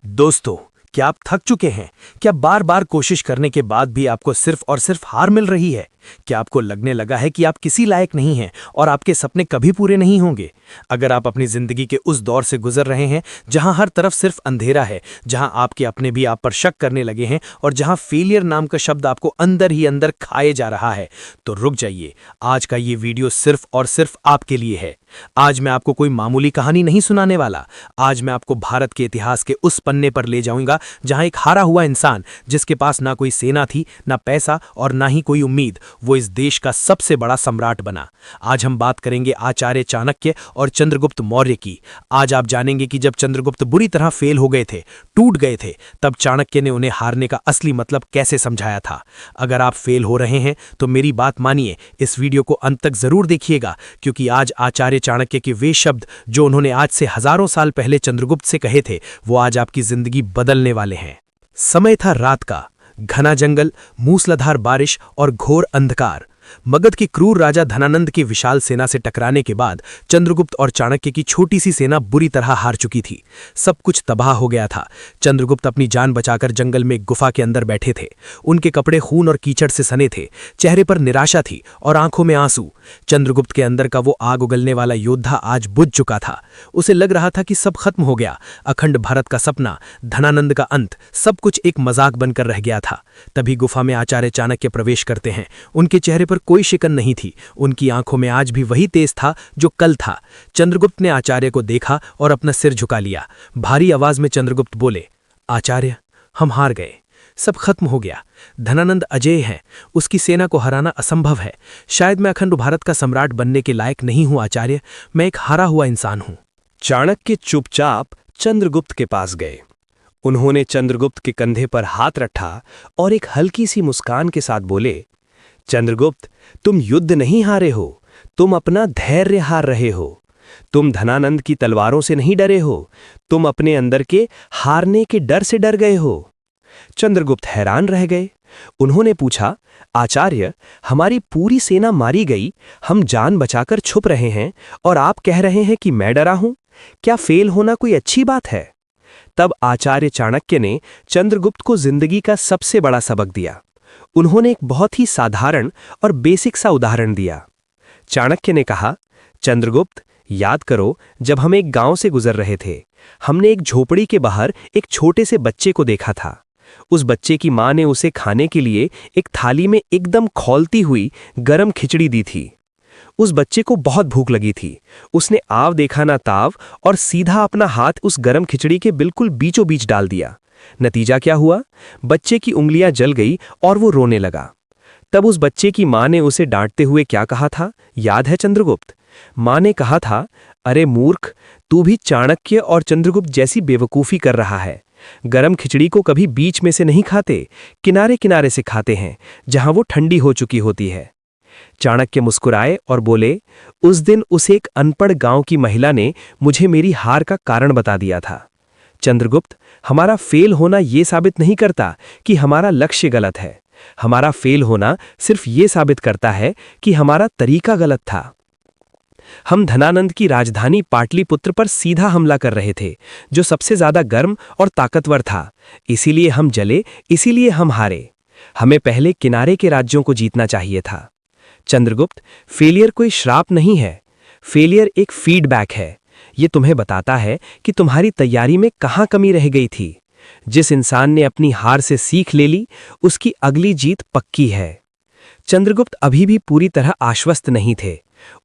दोस्तों, क्या आप थक चुके हैं? क्या बार बार कोशिश करने के बाद भी आपको सिर्फ और सिर्फ हार मिल रही है? क्या आपको लगने लगा है कि आप किसी लायक नहीं हैं और आपके सपने कभी पूरे नहीं होंगे? अगर आप अपनी जिंदगी के उस दौर से गुजर रहे हैं जहां हर तरफ सिर्फ अंधेरा है, जहां आपके अपने भी आप पर शक करने लगे हैं और जहां फेलियर नाम का शब्द आपको अंदर ही अंदर खाए जा रहा है, तो रुक जाइए। आज का ये वीडियो सिर्फ और सिर्फ आपके लिए है। आज मैं आपको कोई मामूली कहानी नहीं सुनाने वाला। आज मैं आपको भारत के इतिहास के उस पन्ने पर ले जाऊंगा जहां एक हारा हुआ इंसान, जिसके पास ना कोई सेना थी, ना पैसा और ना ही कोई उम्मीद, वो इस देश का सबसे बड़ा सम्राट बना। आज हम बात करेंगे आचार्य चाणक्य और चंद्रगुप्त मौर्य की। आज आप जानेंगे कि जब चंद्रगुप्त बुरी तरह फेल हो गए थे, टूट गए थे, तब चाणक्य ने उन्हें हारने का असली मतलब कैसे समझाया था। अगर आप फेल हो रहे हैं तो मेरी बात मानिए, इस वीडियो को अंत तक जरूर देखिएगा, क्योंकि आज आचार्य चाणक्य के वे शब्द जो उन्होंने आज से हजारों साल पहले चंद्रगुप्त से कहे थे, वो आज आपकी जिंदगी बदलने वाले हैं। समय था रात का, घना जंगल, मूसलाधार बारिश और घोर अंधकार। मगध के क्रूर राजा धनानंद की विशाल सेना से टकराने के बाद चंद्रगुप्त और चाणक्य की छोटी सी सेना बुरी तरह हार चुकी थी। सब कुछ तबाह हो गया था। चंद्रगुप्त अपनी जान बचाकर जंगल में एक गुफा के अंदर बैठे थे। उनके कपड़े खून और कीचड़ से सने थे, चेहरे पर निराशा थी और आंखों में आंसू। चंद्रगुप्त के अंदर का वो आग उगलने वाला योद्धा आज बुझ चुका था। उसे लग रहा था कि सब खत्म हो गया। अखंड भारत का सपना, धनानंद का अंत, सब कुछ एक मजाक बनकर रह गया था। तभी गुफा में आचार्य चाणक्य प्रवेश करते हैं। उनके चेहरे पर कोई शिकन नहीं थी। उनकी आंखों में आज भी वही तेज था जो कल था। चंद्रगुप्त ने आचार्य को देखा और अपना सिर झुका लिया। भारी आवाज में चंद्रगुप्त बोले, आचार्य, हम हार गए। सब खत्म हो गया। धनानंद अजेय है। उसकी सेना को हराना असंभव है। शायद मैं अखंड भारत का सम्राट बनने के लायक नहीं हूं आचार्य। मैं एक हारा हुआ इंसान हूं। चाणक्य चुपचाप चंद्रगुप्त के पास गए। उन्होंने चंद्रगुप्त के कंधे पर हाथ रखा और एक हल्की सी मुस्कान के साथ बोले, चंद्रगुप्त, तुम युद्ध नहीं हारे हो, तुम अपना धैर्य हार रहे हो। तुम धनानंद की तलवारों से नहीं डरे हो, तुम अपने अंदर के हारने के डर से डर गए हो। चंद्रगुप्त हैरान रह गए। उन्होंने पूछा, आचार्य, हमारी पूरी सेना मारी गई, हम जान बचाकर छुप रहे हैं और आप कह रहे हैं कि मैं डरा हूं। क्या फेल होना कोई अच्छी बात है? तब आचार्य चाणक्य ने चंद्रगुप्त को जिंदगी का सबसे बड़ा सबक दिया। उन्होंने एक बहुत ही साधारण और बेसिक सा उदाहरण दिया। चाणक्य ने कहा, चंद्रगुप्त, याद करो, जब हम एक गांव से गुजर रहे थे, हमने एक झोपड़ी के बाहर एक छोटे से बच्चे को देखा था। उस बच्चे की मां ने उसे खाने के लिए एक थाली में एकदम खौलती हुई गरम खिचड़ी दी थी। उस बच्चे को बहुत भूख लगी थी। उसने आव देखा ना ताव और सीधा अपना हाथ उस गरम खिचड़ी के बिल्कुल बीचों बीच डाल दिया। नतीजा क्या हुआ? बच्चे की उंगलियां जल गई और वो रोने लगा। तब उस बच्चे की मां ने उसे डांटते हुए क्या कहा था, याद है चंद्रगुप्त? मां ने कहा था, अरे मूर्ख, तू भी चाणक्य और चंद्रगुप्त जैसी बेवकूफी कर रहा है। गरम खिचड़ी को कभी बीच में से नहीं खाते, किनारे किनारे से खाते हैं, जहां वो ठंडी हो चुकी होती है। चाणक्य मुस्कुराए और बोले, उस दिन उस एक अनपढ़ गांव की महिला ने मुझे मेरी हार का कारण बता दिया था। चंद्रगुप्त, हमारा फेल होना यह साबित नहीं करता कि हमारा लक्ष्य गलत है। हमारा फेल होना सिर्फ ये साबित करता है कि हमारा तरीका गलत था। हम धनानंद की राजधानी पाटलिपुत्र पर सीधा हमला कर रहे थे, जो सबसे ज्यादा गर्म और ताकतवर था। इसीलिए हम जले, इसीलिए हम हारे। हमें पहले किनारे के राज्यों को जीतना चाहिए था। चंद्रगुप्त, फेलियर कोई श्राप नहीं है। फेलियर एक फीडबैक है। ये तुम्हें बताता है कि तुम्हारी तैयारी में कहाँ कमी रह गई थी। जिस इंसान ने अपनी हार से सीख ले ली, उसकी अगली जीत पक्की है। चंद्रगुप्त अभी भी पूरी तरह आश्वस्त नहीं थे।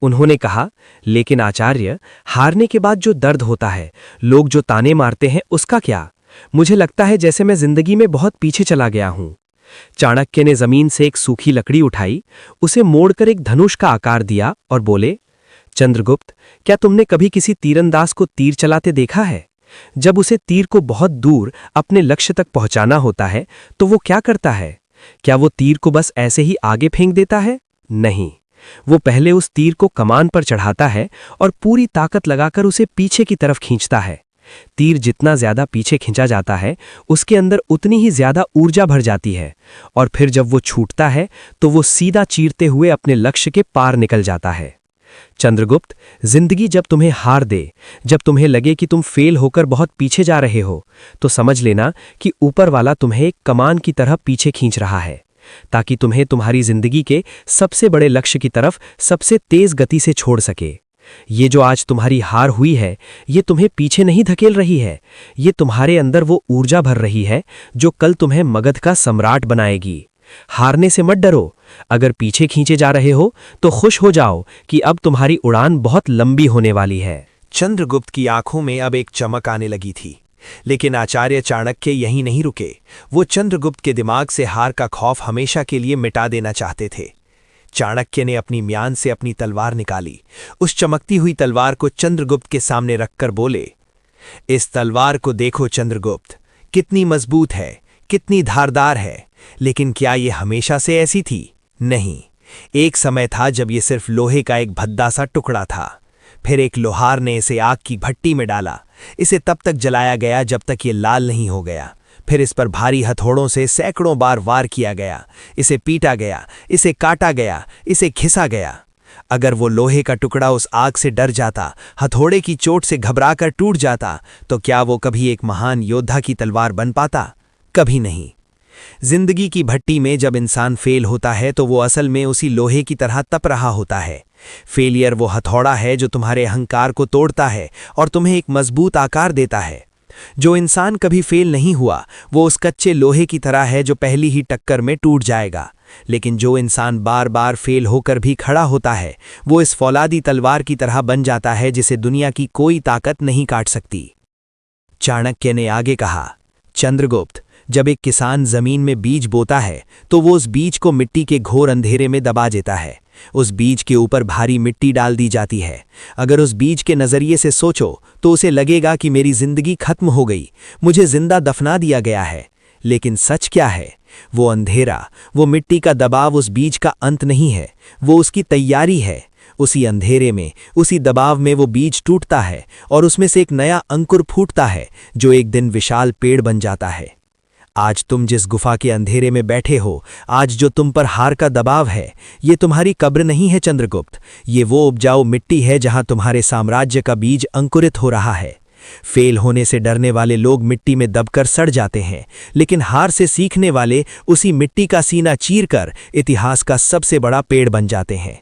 उन्होंने कहा, लेकिन आचार्य, हारने के बाद जो दर्द होता है, लोग जो ताने मारते हैं, उसका क्या? मुझे लगता है जैसे मैं जिंदगी में बहुत पीछे चला गया हूं। चाणक्य ने जमीन से एक सूखी लकड़ी उठाई, उसे मोड़कर एक धनुष का आकार दिया और बोले, चंद्रगुप्त, क्या तुमने कभी किसी तीरंदाज को तीर चलाते देखा है? जब उसे तीर को बहुत दूर अपने लक्ष्य तक पहुंचाना होता है तो वो क्या करता है? क्या वो तीर को बस ऐसे ही आगे फेंक देता है? नहीं, वो पहले उस तीर को कमान पर चढ़ाता है और पूरी ताकत लगाकर उसे पीछे की तरफ खींचता है। तीर जितना ज्यादा पीछे खींचा जाता है, उसके अंदर उतनी ही ज्यादा ऊर्जा भर जाती है और फिर जब वो छूटता है तो वो सीधा चीरते हुए अपने लक्ष्य के पार निकल जाता है। चंद्रगुप्त, जिंदगी जब तुम्हें हार दे, जब तुम्हें लगे कि तुम फेल होकर बहुत पीछे जा रहे हो, तो समझ लेना कि ऊपर वाला तुम्हें एक कमान की तरह पीछे खींच रहा है, ताकि तुम्हें तुम्हारी जिंदगी के सबसे बड़े लक्ष्य की तरफ सबसे तेज गति से छोड़ सके। ये जो आज तुम्हारी हार हुई है, ये तुम्हें पीछे नहीं धकेल रही है, ये तुम्हारे अंदर वो ऊर्जा भर रही है जो कल तुम्हें मगध का सम्राट बनाएगी। हारने से मत डरो। अगर पीछे खींचे जा रहे हो तो खुश हो जाओ कि अब तुम्हारी उड़ान बहुत लंबी होने वाली है। चंद्रगुप्त की आंखों में अब एक चमक आने लगी थी, लेकिन आचार्य चाणक्य यहीं नहीं रुके। वो चंद्रगुप्त के दिमाग से हार का खौफ हमेशा के लिए मिटा देना चाहते थे। चाणक्य ने अपनी म्यान से अपनी तलवार निकाली। उस चमकती हुई तलवार को चंद्रगुप्त के सामने रखकर बोले, इस तलवार को देखो चंद्रगुप्त, कितनी मजबूत है, कितनी धारदार है। लेकिन क्या ये हमेशा से ऐसी थी? नहीं। एक समय था जब ये सिर्फ लोहे का एक भद्दा सा टुकड़ा था। फिर एक लोहार ने इसे आग की भट्टी में डाला। इसे तब तक जलाया गया जब तक ये लाल नहीं हो गया। फिर इस पर भारी हथौड़ों से सैकड़ों बार वार किया गया। इसे पीटा गया, इसे काटा गया, इसे घिसा गया। अगर वो लोहे का टुकड़ा उस आग से डर जाता, हथौड़े की चोट से घबराकर टूट जाता, तो क्या वो कभी एक महान योद्धा की तलवार बन पाता? कभी नहीं। जिंदगी की भट्टी में जब इंसान फेल होता है तो वो असल में उसी लोहे की तरह तप रहा होता है। फेलियर वो हथौड़ा है जो तुम्हारे अहंकार को तोड़ता है और तुम्हें एक मजबूत आकार देता है। जो इंसान कभी फेल नहीं हुआ वो उस कच्चे लोहे की तरह है जो पहली ही टक्कर में टूट जाएगा। लेकिन जो इंसान बार बार फेल होकर भी खड़ा होता है वो इस फौलादी तलवार की तरह बन जाता है जिसे दुनिया की कोई ताकत नहीं काट सकती। चाणक्य ने आगे कहा, चंद्रगुप्त, जब एक किसान जमीन में बीज बोता है तो वो उस बीज को मिट्टी के घोर अंधेरे में दबा देता है। उस बीज के ऊपर भारी मिट्टी डाल दी जाती है। अगर उस बीज के नज़रिए से सोचो तो उसे लगेगा कि मेरी जिंदगी खत्म हो गई, मुझे जिंदा दफना दिया गया है। लेकिन सच क्या है? वो अंधेरा, वो मिट्टी का दबाव उस बीज का अंत नहीं है, वो उसकी तैयारी है। उसी अंधेरे में, उसी दबाव में वो बीज टूटता है और उसमें से एक नया अंकुर फूटता है जो एक दिन विशाल पेड़ बन जाता है। आज तुम जिस गुफा के अंधेरे में बैठे हो, आज जो तुम पर हार का दबाव है, ये तुम्हारी कब्र नहीं है चंद्रगुप्त। ये वो उपजाऊ मिट्टी है जहां तुम्हारे साम्राज्य का बीज अंकुरित हो रहा है। फेल होने से डरने वाले लोग मिट्टी में दबकर सड़ जाते हैं, लेकिन हार से सीखने वाले उसी मिट्टी का सीना चीरकर इतिहास का सबसे बड़ा पेड़ बन जाते हैं।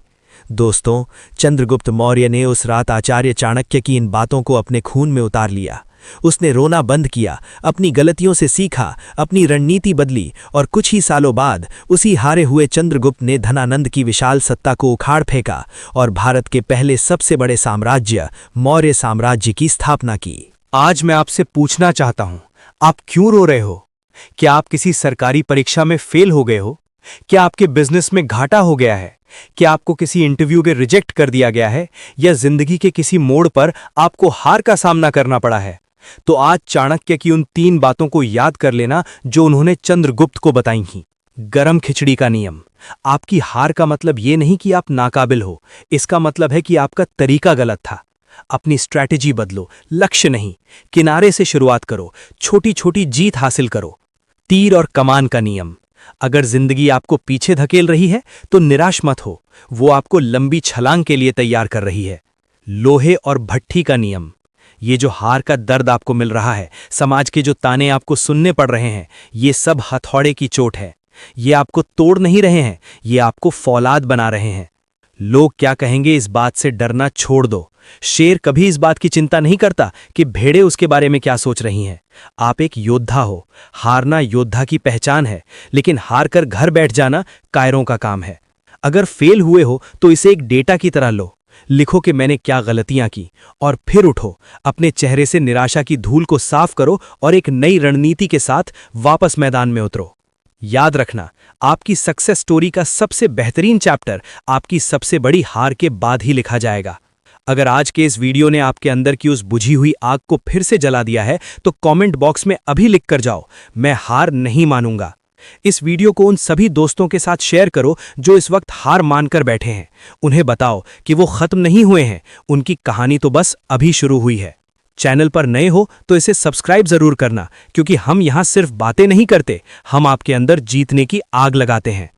दोस्तों, चंद्रगुप्त मौर्य ने उस रात आचार्य चाणक्य की इन बातों को अपने खून में उतार लिया। उसने रोना बंद किया, अपनी गलतियों से सीखा, अपनी रणनीति बदली और कुछ ही सालों बाद उसी हारे हुए चंद्रगुप्त ने धनानंद की विशाल सत्ता को उखाड़ फेंका और भारत के पहले सबसे बड़े साम्राज्य मौर्य साम्राज्य की स्थापना की। आज मैं आपसे पूछना चाहता हूं, आप क्यों रो रहे हो? क्या आप किसी सरकारी परीक्षा में फेल हो गए हो? क्या आपके बिजनेस में घाटा हो गया है? क्या आपको किसी इंटरव्यू के रिजेक्ट कर दिया गया है? या जिंदगी के किसी मोड़ पर आपको हार का सामना करना पड़ा है? तो आज चाणक्य की उन 3 बातों को याद कर लेना जो उन्होंने चंद्रगुप्त को बताई थीं। गरम खिचड़ी का नियम। आपकी हार का मतलब ये नहीं कि आप नाकाबिल हो, इसका मतलब है कि आपका तरीका गलत था। अपनी स्ट्रैटेजी बदलो, लक्ष्य नहीं। किनारे से शुरुआत करो, छोटी छोटी जीत हासिल करो। तीर और कमान का नियम। अगर जिंदगी आपको पीछे धकेल रही है तो निराश मत हो, वो आपको लंबी छलांग के लिए तैयार कर रही है। लोहे और भट्ठी का नियम। ये जो हार का दर्द आपको मिल रहा है, समाज के जो ताने आपको सुनने पड़ रहे हैं, ये सब हथौड़े की चोट है। ये आपको तोड़ नहीं रहे हैं, ये आपको फौलाद बना रहे हैं। लोग क्या कहेंगे इस बात से डरना छोड़ दो। शेर कभी इस बात की चिंता नहीं करता कि भेड़ें उसके बारे में क्या सोच रही हैं। आप एक योद्धा हो, हारना योद्धा की पहचान है, लेकिन हार कर घर बैठ जाना कायरों का काम है। अगर फेल हुए हो तो इसे एक डेटा की तरह लो, लिखो कि मैंने क्या गलतियां की, और फिर उठो, अपने चेहरे से निराशा की धूल को साफ करो और एक नई रणनीति के साथ वापस मैदान में उतरो। याद रखना, आपकी सक्सेस स्टोरी का सबसे बेहतरीन चैप्टर आपकी सबसे बड़ी हार के बाद ही लिखा जाएगा। अगर आज के इस वीडियो ने आपके अंदर की उस बुझी हुई आग को फिर से जला दिया है तो कमेंट बॉक्स में अभी लिख कर जाओ, मैं हार नहीं मानूंगा। इस वीडियो को उन सभी दोस्तों के साथ शेयर करो जो इस वक्त हार मानकर बैठे हैं। उन्हें बताओ कि वो खत्म नहीं हुए हैं, उनकी कहानी तो बस अभी शुरू हुई है। चैनल पर नए हो तो इसे सब्सक्राइब जरूर करना, क्योंकि हम यहां सिर्फ बातें नहीं करते, हम आपके अंदर जीतने की आग लगाते हैं।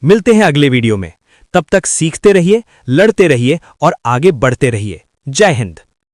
मिलते हैं अगले वीडियो में, तब तक सीखते रहिए, लड़ते रहिए और आगे बढ़ते रहिए। जय हिंद।